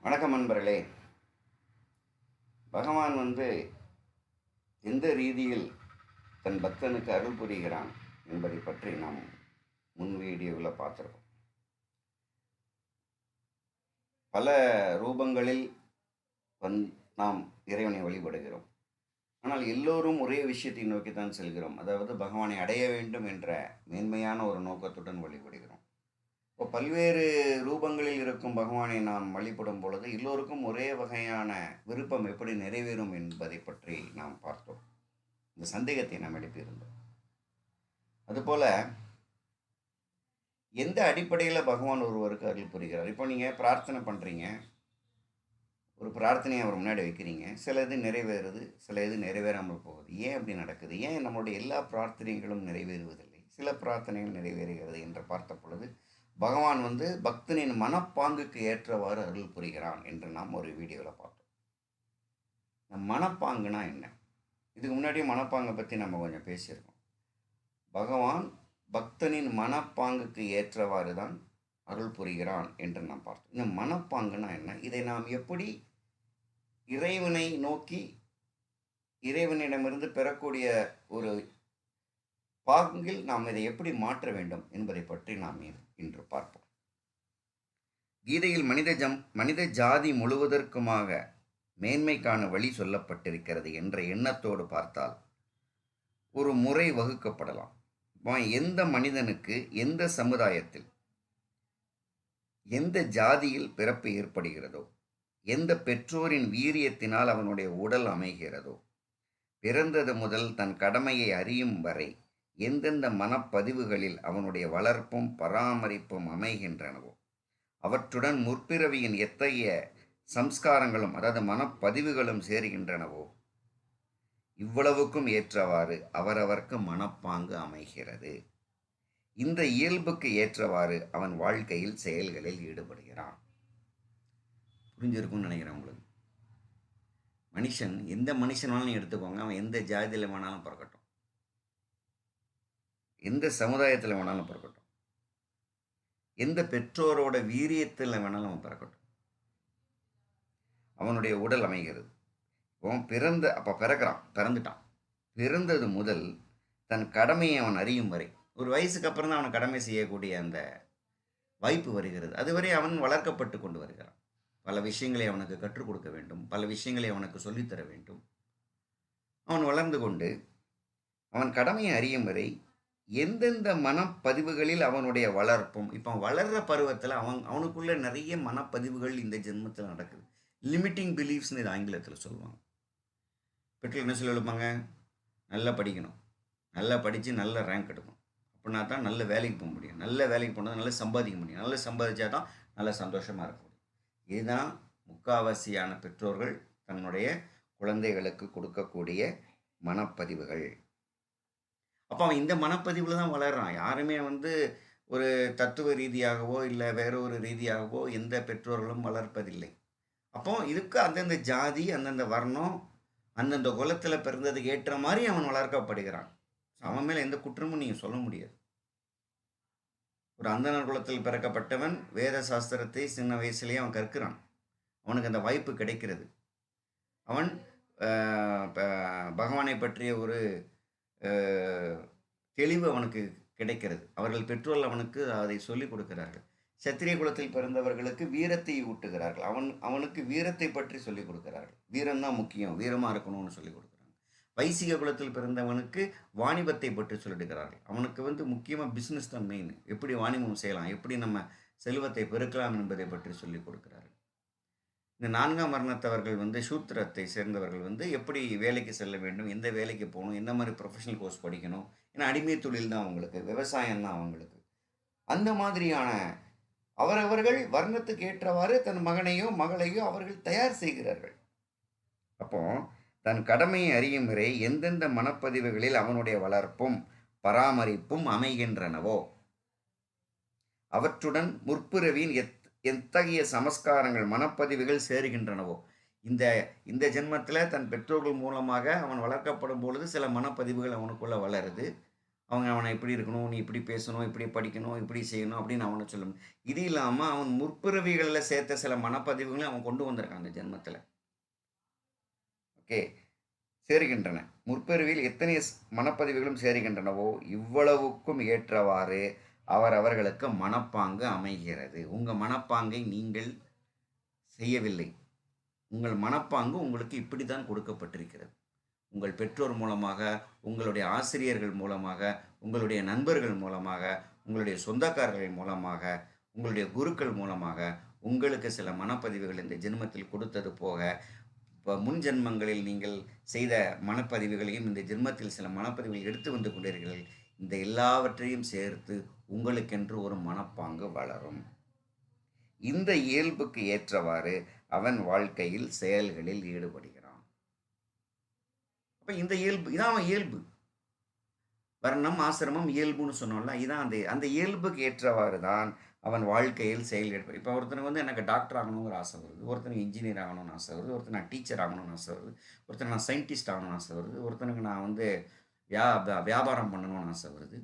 வணக்கம் நண்பர்களே. பகவான் எந்த ரீதியில் தன் பக்தனுக்கு அருள் புரிகிறான் என்பதை பற்றி நாம் முன் வீடியோவில் பார்த்துருக்கோம். பல ரூபங்களில் வந் நாம் இறைவனை வழிபடுகிறோம். ஆனால் எல்லோரும் ஒரே விஷயத்தை நோக்கி தான் செல்கிறோம். அதாவது பகவானை அடைய வேண்டும் என்ற மேன்மையான ஒரு நோக்கத்துடன் வழிபடுகிறோம். இப்போ பல்வேறு ரூபங்களில் இருக்கும் பகவானை நாம் வழிபடும் பொழுது எல்லோருக்கும் ஒரே வகையான விருப்பம் எப்படி நிறைவேறும் என்பதை பற்றி நாம் பார்த்தோம். இந்த சந்தேகத்தை நாம் எழுப்பியிருந்தோம். அதுபோல எந்த அடிப்படையில் பகவான் ஒருவருக்கு அருள் புரிகிறார்? இப்போ நீங்கள் பிரார்த்தனை பண்ணுறீங்க, ஒரு பிரார்த்தனையை அவர் முன்னாடி வைக்கிறீங்க. சில இது நிறைவேறுது, சில இது நிறைவேறாமல் போகுது. ஏன் அப்படி நடக்குது? ஏன் நம்மளுடைய எல்லா பிரார்த்தனைகளும் நிறைவேறுவதில்லை, சில பிரார்த்தனைகள் நிறைவேறுகிறது என்று பார்த்த பொழுது பகவான் பக்தனின் மனப்பாங்குக்கு ஏற்றவாறு அருள் புரிகிறான் என்று நாம் ஒரு வீடியோவில் பார்த்தோம். இந்த மனப்பாங்குனா என்ன? இதுக்கு முன்னாடியே மனப்பாங்கை பற்றி நம்ம கொஞ்சம் பேசியிருக்கோம். பகவான் பக்தனின் மனப்பாங்குக்கு ஏற்றவாறு தான் அருள் புரிகிறான் என்று நாம் பார்த்தோம். இந்த மனப்பாங்குனா என்ன? இதை நாம் எப்படி இறைவனை நோக்கி இறைவனிடமிருந்து பெறக்கூடிய ஒரு பாங்கில் நாம் இதை எப்படி மாற்ற வேண்டும் என்பதை பற்றி நாம் இன்று பார்ப்போம். கீதையில் மனித ஜாதி முழுவதற்குமாக மேன்மைக்கான வழி சொல்லப்பட்டிருக்கிறது என்ற எண்ணத்தோடு பார்த்தால் ஒரு முறை வகுக்கப்படலாம். எந்த மனிதனுக்கு எந்த சமுதாயத்தில் எந்த ஜாதியில் பிறப்பு ஏற்படுகிறதோ, எந்த பெற்றோரின் வீரியத்தினால் அவனுடைய உடல் அமைகிறதோ, பிறந்தது முதல் தன் கடமையை அறியும் வரை எந்தெந்த மனப்பதிவுகளில் அவனுடைய வளர்ப்பும் பராமரிப்பும் அமைகின்றனவோ, அவற்றுடன் முற்பிறவியின் எத்தகைய சம்ஸ்காரங்களும் அதாவது மனப்பதிவுகளும் சேருகின்றனவோ, இவ்வளவுக்கும் ஏற்றவாறு அவரவர்க்கு மனப்பாங்கு அமைகிறது. இந்த இயல்புக்கு ஏற்றவாறு அவன் வாழ்க்கையில் செயல்களில் ஈடுபடுகிறான். புரிஞ்சிருக்கும்னு நினைக்கிறேன் உங்களுக்கு. மனுஷன் எந்த மனுஷன் வேணாலும் எடுத்துக்கோங்க, அவன் எந்த ஜாதியில் வேணாலும் பிறக்கட்டும், எந்த சமுதாயத்தில் வேணாலும் பிறக்கட்டும், எந்த பெற்றோரோட வீரியத்தில் வேணாலும் அவன் பிறக்கட்டும், அவனுடைய உடல் அமைகிறது. அப்போ பிறந்துட்டான். பிறந்தது முதல் தன் கடமையை அவன் அறியும் வரை, ஒரு வயசுக்கு அப்புறம் தான் அவன் கடமை செய்யக்கூடிய அந்த வாய்ப்பு வருகிறது. அதுவரை அவன் வளர்க்கப்பட்டு கொண்டு வருகிறான். பல விஷயங்களை அவனுக்கு கற்றுக் கொடுக்க வேண்டும், பல விஷயங்களை அவனுக்கு சொல்லித்தர வேண்டும். அவன் வளர்ந்து கொண்டு அவன் கடமையை அறியும் வரை எந்தெந்த மனப்பதிவுகளில் அவனுடைய வளர்ப்பும், இப்போ வளர்கிற பருவத்தில் அவனுக்குள்ள நிறைய மனப்பதிவுகள் இந்த ஜென்மத்தில் நடக்குது. லிமிட்டிங் பிலீஃப்ஸ்னு இது ஆங்கிலத்தில் சொல்லுவாங்க. பெற்றோர் என்ன சொல்லி எழுப்பாங்க? நல்லா படிக்கணும், நல்லா படித்து நல்ல ரேங்க் எடுக்கணும், அப்படின்னா தான் நல்ல வேலைக்கு போக முடியும், நல்ல வேலைக்கு போனால் நல்லா சம்பாதிக்க முடியும், நல்லா சம்பாதிச்சா தான் நல்ல சந்தோஷமாக இருக்க முடியும். இதுதான் முக்காவாசியான பெற்றோர்கள் தன்னுடைய குழந்தைகளுக்கு கொடுக்கக்கூடிய மனப்பதிவுகள். அப்போ அவன் இந்த மனப்பதிவில் தான் வளர்கிறான். யாருமே ஒரு தத்துவ ரீதியாகவோ இல்லை வேற ஒரு ரீதியாகவோ எந்த பெற்றோர்களும் வளர்ப்பதில்லை. அப்போ இதுக்கு அந்தந்த ஜாதி, அந்தந்த வர்ணம், அந்தந்த குலத்தில் பிறந்ததுக்கு ஏற்ற மாதிரி அவன் வளர்க்கப்படுகிறான். அவன் மேலே எந்த குற்றமும் நீங்கள் சொல்ல முடியாது. ஒரு அந்தனர் குலத்தில் பிறக்கப்பட்டவன் வேத சாஸ்திரத்தை சின்ன வயசுலேயே அவன் கற்கிறான். அவனுக்கு அந்த வாய்ப்பு கிடைக்கிறது. அவன் பகவானை பற்றிய ஒரு தெளிவு அவனுக்கு கிடைக்கிறது. அவர்கள் பெற்றோர்கள் அவனுக்கு அதை சொல்லிக் கொடுக்கிறார்கள். சத்திரிய குலத்தில் பிறந்தவர்களுக்கு வீரத்தை ஊட்டுகிறார்கள். அவனுக்கு வீரத்தை பற்றி சொல்லிக் கொடுக்கிறார்கள். வீரம்தான் முக்கியம், வீரமாக இருக்கணும்னு சொல்லிக் கொடுக்குறாங்க. வைசிக குலத்தில் பிறந்தவனுக்கு வாணிபத்தை பற்றி சொல்லிடுகிறார்கள். அவனுக்கு முக்கியமாக பிஸ்னஸ் தான் மெயின். எப்படி வாணிபம் செய்யலாம், எப்படி நம்ம செல்வத்தை பெருக்கலாம் என்பதை பற்றி சொல்லிக் கொடுக்கிறார்கள். இந்த 4ஆம் வர்ணத்தவர்கள் சூத்திரத்தை சேர்ந்தவர்கள் எப்படி வேலைக்கு செல்ல வேண்டும், எந்த வேலைக்கு போகணும், எந்த மாதிரி ப்ரொஃபஷனல் கோர்ஸ் படிக்கணும், ஏன்னா அடிமை தொழில் தான் அவங்களுக்கு, விவசாயம் தான் அவங்களுக்கு. அந்த மாதிரியான அவரவர்கள் வர்ணத்துக்கு ஏற்றவாறு தன் மகனையோ மகளையோ அவர்கள் தயார் செய்கிறார்கள். அப்போ தன் கடமையை அறியும் வரை எந்தெந்த மனப்பதிவுகளில் அவனுடைய வளர்ப்பும் பராமரிப்பும் அமைகின்றனவோ, அவற்றுடன் முற்பிறவியின் எத்தகைய சமஸ்காரங்கள் மனப்பதிவுகள் சேருகின்றனவோ, இந்த ஜென்மத்தில் தன் பெற்றோர்கள் மூலமாக அவன் வளர்க்கப்படும் பொழுது சில மனப்பதிவுகள் அவனுக்குள்ள வளருது. அவனை இப்படி இருக்கணும், நீ இப்படி பேசணும், இப்படி படிக்கணும், இப்படி செய்யணும் அப்படின்னு அவனை சொல்லணும். இது இல்லாம அவன் முற்பிறவிகள்ல சேர்த்த சில மனப்பதிவுகளையும் அவன் கொண்டு வந்திருக்கான் அந்த ஜென்மத்தில. ஓகே. சேருகின்றன. முற்பிறவியில் எத்தனை மனப்பதிவுகளும் சேருகின்றனவோ, இவ்வளவுக்கும் ஏற்றவாறு அவரவர்களுக்கு மனப்பாங்கு அமைகிறது. உங்க மனப்பாங்கை நீங்கள் செய்யவில்லை. உங்கள் மனப்பாங்கு உங்களுக்கு இப்படித்தான் கொடுக்கப்பட்டிருக்கிறது. உங்கள் பெற்றோர் மூலமாக, உங்களுடைய ஆசிரியர்கள் மூலமாக, உங்களுடைய நண்பர்கள் மூலமாக, உங்களுடைய சொந்தக்காரர்கள் மூலமாக, உங்களுடைய குருக்கள் மூலமாக உங்களுக்கு சில மனப்பதிவுகள் இந்த ஜென்மத்தில் கொடுத்தது போக, இப்போ முன் ஜென்மங்களில் நீங்கள் செய்த மனப்பதிவுகளையும் இந்த ஜென்மத்தில் சில மனப்பதிவுகள் எடுத்து வந்து கொண்டீர்கள். இந்த எல்லாவற்றையும் சேர்த்து உங்களுக்கென்று ஒரு மனப்பாங்கு வளரும். இந்த இயல்புக்கு ஏற்றவாறு அவன் வாழ்க்கையில் செயல்களில் ஈடுபடுகிறான். அப்ப இந்த இயல்பு இதான் அவன் இயல்பு. வர்ணம், ஆசிரமம், இயல்புன்னு சொன்னோம்ல, இதான் அந்த இயல்புக்கு ஏற்றவாறு தான் அவன் வாழ்க்கையில் செயல்படும். இப்போ ஒருத்தனுக்கு வந்து எனக்கு டாக்டர் ஆகணுங்கிற ஆசை வருது, ஒருத்தனுக்கு இன்ஜினியர் ஆகணும்னு ஆசை வருது, ஒருத்தர் நான் டீச்சர் ஆகணும்னு ஆசை வருது, ஒருத்தர் நான் சயின்டிஸ்ட் ஆகணும்னு ஆசை வருது, ஒருத்தனுக்கு நான் வந்து வியாபாரம் பண்ணணும்னு ஆசை வருது.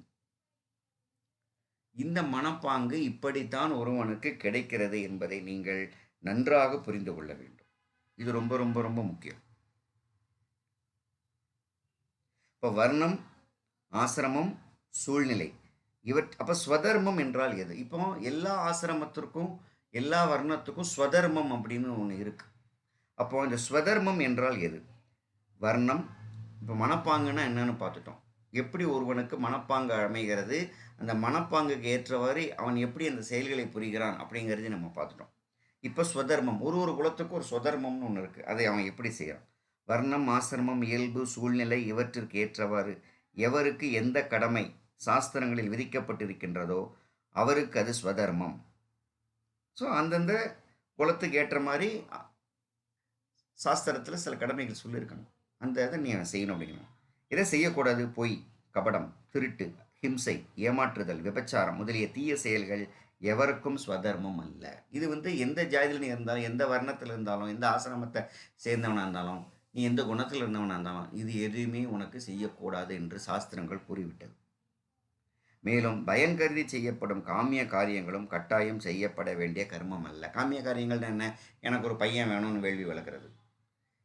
இந்த மனப்பாங்கு இப்படித்தான் ஒருவனுக்கு கிடைக்கிறது என்பதை நீங்கள் நன்றாக புரிந்து கொள்ள வேண்டும். இது ரொம்ப ரொம்ப ரொம்ப முக்கியம். இப்போ வர்ணம், ஆசிரமம், சூழ்நிலை அப்போ ஸ்வதர்மம் என்றால் எது? இப்போ எல்லா ஆசிரமத்திற்கும் எல்லா வர்ணத்துக்கும் ஸ்வதர்மம் அப்படின்னு ஒன்று இருக்கு. அப்போ இந்த ஸ்வதர்மம் என்றால் எது? வர்ணம். இப்போ மனப்பாங்குன்னா என்னன்னு பார்த்துட்டோம். எப்படி ஒருவனுக்கு மனப்பாங்கு அமைகிறது, அந்த மனப்பாங்குக்கு ஏற்றவாறு அவன் எப்படி அந்த செயல்களை புரிகிறான் அப்படிங்கிறதையும் நம்ம பார்த்துட்டோம். இப்போ ஸ்வதர்மம், ஒரு குலத்துக்கு ஒரு ஸ்வதர்மம்னு ஒன்று இருக்குது. அதை அவன் எப்படி செய்கிறான்? வர்ணம், ஆசிரமம், இயல்பு, சூழ்நிலை இவற்றிற்கு ஏற்றவாறு எவருக்கு எந்த கடமை சாஸ்திரங்களில் விதிக்கப்பட்டிருக்கின்றதோ அவருக்கு அது ஸ்வதர்மம். ஸோ அந்தந்த குலத்துக்கு ஏற்ற மாதிரி சாஸ்திரத்தில் சில கடமைகள் சொல்லியிருக்காங்க. அந்த இதை நீ செய்யணும் அப்படிங்கணும். இதை செய்யக்கூடாது. பொய், கபடம், திருட்டு, ஹிம்சை, ஏமாற்றுதல், விபச்சாரம் முதலிய தீய செயல்கள் எவருக்கும் ஸ்வதர்மம் அல்ல. இது வந்து எந்த ஜாதியில் நீ இருந்தாலும், எந்த வர்ணத்தில் இருந்தாலும், எந்த ஆசிரமத்தை சேர்ந்தவனாக இருந்தாலும், நீ எந்த குணத்தில் இருந்தவனாக இருந்தாலும், இது எதுவுமே உனக்கு செய்யக்கூடாது என்று சாஸ்திரங்கள் கூறிவிட்டது. மேலும் பயங்கருதி செய்யப்படும் காமிய காரியங்களும் கட்டாயம் செய்யப்பட வேண்டிய கர்மம் அல்ல. காமிய காரியங்கள் என்ன? எனக்கு ஒரு பையன் வேணும்னு வேள்வி வளர்க்குறது,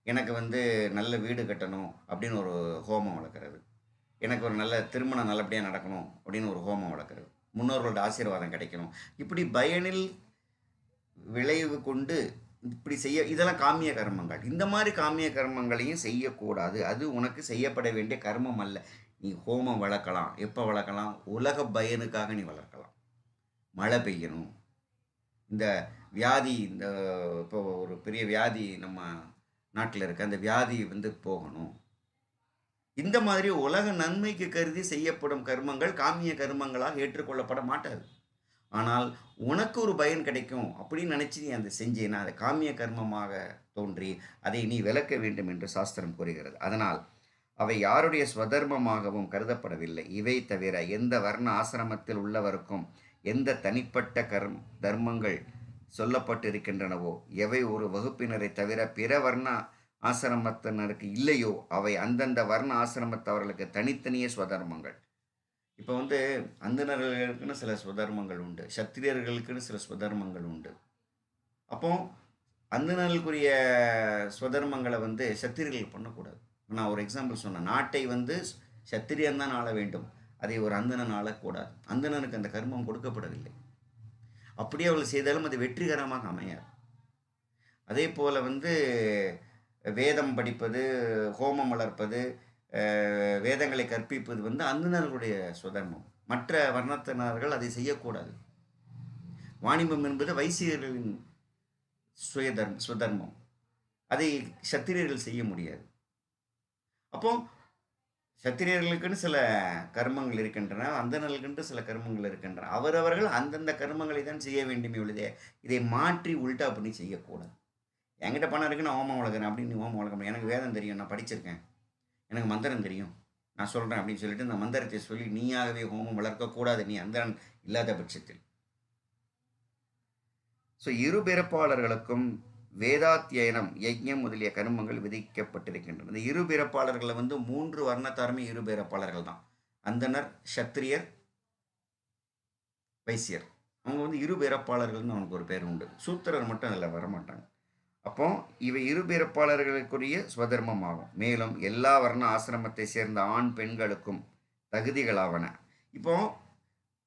எனக்கு வந்து நல்ல வீடு கட்டணும் அப்படின்னு ஒரு ஹோமம் வளர்க்குறது, எனக்கு ஒரு நல்ல திருமணம் நல்லபடியாக நடக்கணும் அப்படின்னு ஒரு ஹோமம் வளர்க்குறது, முன்னோர்களோட ஆசீர்வாதம் கிடைக்கணும், இப்படி பயனில் விளைவு கொண்டு இப்படி செய்ய, இதெல்லாம் காமிய கர்மங்கள். இந்த மாதிரி காமிய கர்மங்களையும் செய்யக்கூடாது. அது உனக்கு செய்யப்பட வேண்டிய கர்மம் அல்ல. நீ ஹோமம் வளர்க்கலாம். எப்போ வளர்க்கலாம்? உலக பயனுக்காக நீ வளர்க்கலாம். மழை பெய்யணும், இந்த வியாதி, இந்த இப்போ ஒரு பெரிய வியாதி நம்ம நாட்டில் இருக்க அந்த வியாதி வந்து போகணும், இந்த மாதிரி உலக நன்மைக்கு கருதி செய்யப்படும் கர்மங்கள் காமிய கர்மங்களாக ஏற்றுக்கொள்ளப்பட மாட்டாது. ஆனால் உனக்கு ஒரு பயன் கிடைக்கும் அப்படின்னு நினச்சி நீ அதை செஞ்சேன்னா அது காமிய கர்மமாக தோன்றி அதை நீ விளக்க வேண்டும் என்று சாஸ்திரம் கூறுகிறது. அதனால் அவை யாருடைய ஸ்வதர்மமாகவும் கருதப்படவில்லை. இவை தவிர எந்த வர்ண ஆசிரமத்தில் உள்ளவருக்கும் எந்த தனிப்பட்ட தர்மங்கள் சொல்லப்பட்டிருக்கின்றனவோ, எவை ஒரு வகுப்பினரை தவிர பிற வர்ண ஆசிரமத்தினருக்கு இல்லையோ அவை அந்தந்த வர்ண ஆசிரமத்தவர்களுக்கு தனித்தனியே ஸ்வதர்மங்கள். இப்போ வந்து அந்தணர்களுக்குன்னு சில ஸ்வதர்மங்கள் உண்டு, சத்திரியர்களுக்குன்னு சில ஸ்வதர்மங்கள் உண்டு. அப்போ அந்தணர்களுக்குரிய ஸ்வதர்மங்களை வந்து சத்திரியர்கள் பண்ணக்கூடாது. நான் ஒரு எக்ஸாம்பிள் சொன்னேன். நாட்டை வந்து சத்திரியன் தான் ஆள வேண்டும், அதை ஒரு அந்தணன் ஆளக்கூடாது. அந்தணனுக்கு அந்த கர்மம் கொடுக்கப்படவில்லை. அப்படியே அவர்கள் செய்தாலும் அது வெற்றிகரமாக அமையாது. அதே போல் வந்து வேதம் படிப்பது, ஹோமம் வளர்ப்பது, வேதங்களை கற்பிப்பது வந்து அந்தணர்களுடைய சுதர்மம். மற்ற வர்ணத்தினர்கள் அதை செய்யக்கூடாது. வாணிபம் என்பது வைசியர்களின் சுதர்மம். அதை சத்திரியர்கள் செய்ய முடியாது. அப்போ சத்திரியர்களுக்குன்னு சில கர்மங்கள் இருக்கின்றன, அந்தணர்களுக்கு சில கர்மங்கள் இருக்கின்றன. அவரவர்கள் அந்தந்த கர்மங்களை தான் செய்ய வேண்டுமே ஒழிய இதை மாற்றி உல்டா பண்ணி செய்யக்கூடாது. என்கிட்ட பணம் இருக்கு, நான் ஹோமம் வளர்க்குறேன் அப்படின்னு நீ ஹோமம் வளர்க்க முடியும். எனக்கு வேதம் தெரியும், நான் படிச்சிருக்கேன், எனக்கு மந்திரம் தெரியும், நான் சொல்கிறேன் அப்படின்னு சொல்லிட்டு இந்த மந்திரத்தை சொல்லி நீயாகவே ஹோமம் வளர்க்கக்கூடாது, நீ அந்தணன் இல்லாத பட்சத்தில். ஸோ இரு பிறப்பாளர்களுக்கும் வேதாத்தியனம், யஜ்ஞம் முதலிய கர்மங்கள் விதிக்கப்பட்டிருக்கின்றன. இந்த இரு பிறப்பாளர்களை வந்து 3 வர்ணத்தாருமே இரு பிறப்பாளர்கள் தான். அந்தணர், சத்திரியர், வைசியர். அவங்க வந்து இருபிறப்பாளர்கள்னு அவனுக்கு ஒரு பேர் உண்டு. சூத்திரர் மட்டும் அதில் வரமாட்டாங்க. அப்போ இவை இருபிறப்பாளர்களுக்குரிய ஸ்வதர்மம் ஆகும். மேலும் எல்லா வர்ண ஆசிரமத்தை சேர்ந்த ஆண் பெண்களுக்கும் தகுதிகளாவன. இப்போ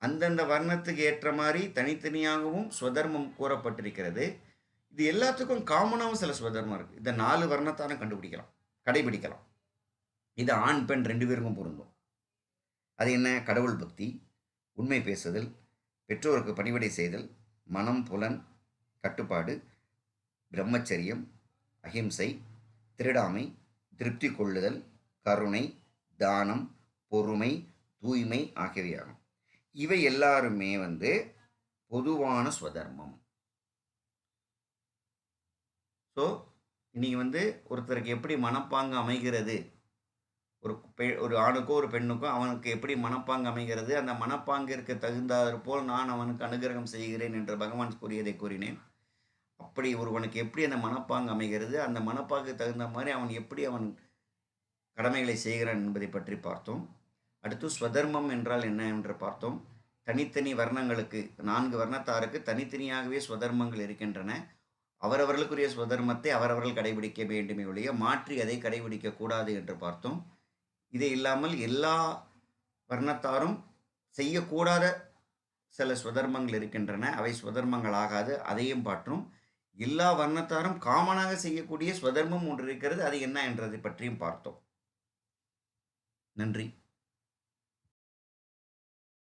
அந்தந்த வர்ணத்துக்கு ஏற்ற மாதிரி தனித்தனியாகவும் ஸ்வதர்மம் கூறப்பட்டிருக்கிறது. இது எல்லாத்துக்கும் காமனாகவும் சில ஸ்வதர்மம் இருக்குது. இந்த 4 வர்ணத்தாரும் கடைபிடிக்கலாம். இது ஆண் பெண் 2 பேருக்கும் பொருந்தும். அது என்ன? கடவுள் பக்தி, உண்மை பேசுதல், பெற்றோருக்கு பணிவிடை செய்தல், மனம் புலன் கட்டுப்பாடு, பிரம்மச்சரியம், அஹிம்சை, திருடாமை, திருப்தி கொள்ளுதல், கருணை, தானம், பொறுமை, தூய்மை ஆகியவையாகும். இவை எல்லாருமே வந்து பொதுவான ஸ்வதர்மம். ஸோ இன்னைக்கு வந்து ஒருத்தருக்கு எப்படி மனப்பாங்கு அமைகிறது, ஒரு ஆணுக்கோ ஒரு பெண்ணுக்கோ அவனுக்கு எப்படி மனப்பாங்கு அமைகிறது, அந்த மனப்பாங்கிற்கு தகுந்தாறு போல் நான் அவனுக்கு அனுகிரகம் செய்கிறேன் என்று பகவான் கூறியதை கூறினேன். அப்படி ஒருவனுக்கு எப்படி அந்த மனப்பாங்கு அமைகிறது, அந்த மனப்பாங்கு தகுந்த மாதிரி அவன் கடமைகளை செய்கிறான் என்பதை பற்றி பார்த்தோம். அடுத்து ஸ்வதர்மம் என்றால் என்ன என்று பார்த்தோம். தனித்தனி வர்ணங்களுக்கு 4 வர்ணத்தாருக்கு தனித்தனியாகவே ஸ்வதர்மங்கள் இருக்கின்றன. அவரவர்களுக்குரிய ஸ்வதர்மத்தை அவரவர்கள் கடைபிடிக்க வேண்டுமே ஒழிய மாற்றி அதை கடைபிடிக்க கூடாது என்று பார்த்தோம். இது இல்லாமல் எல்லா வர்ணத்தாரும் செய்யக்கூடாத சில ஸ்வதர்மங்கள் இருக்கின்றன. அவை ஸ்வதர்மங்கள் ஆகாது, அதையும் பார்த்தோம். எல்லா வர்ணத்தாரும் காமனாக செய்யக்கூடிய ஸ்வதர்மம் ஒன்று இருக்கிறது. அது என்ன என்றதை பற்றியும் பார்த்தோம். நன்றி.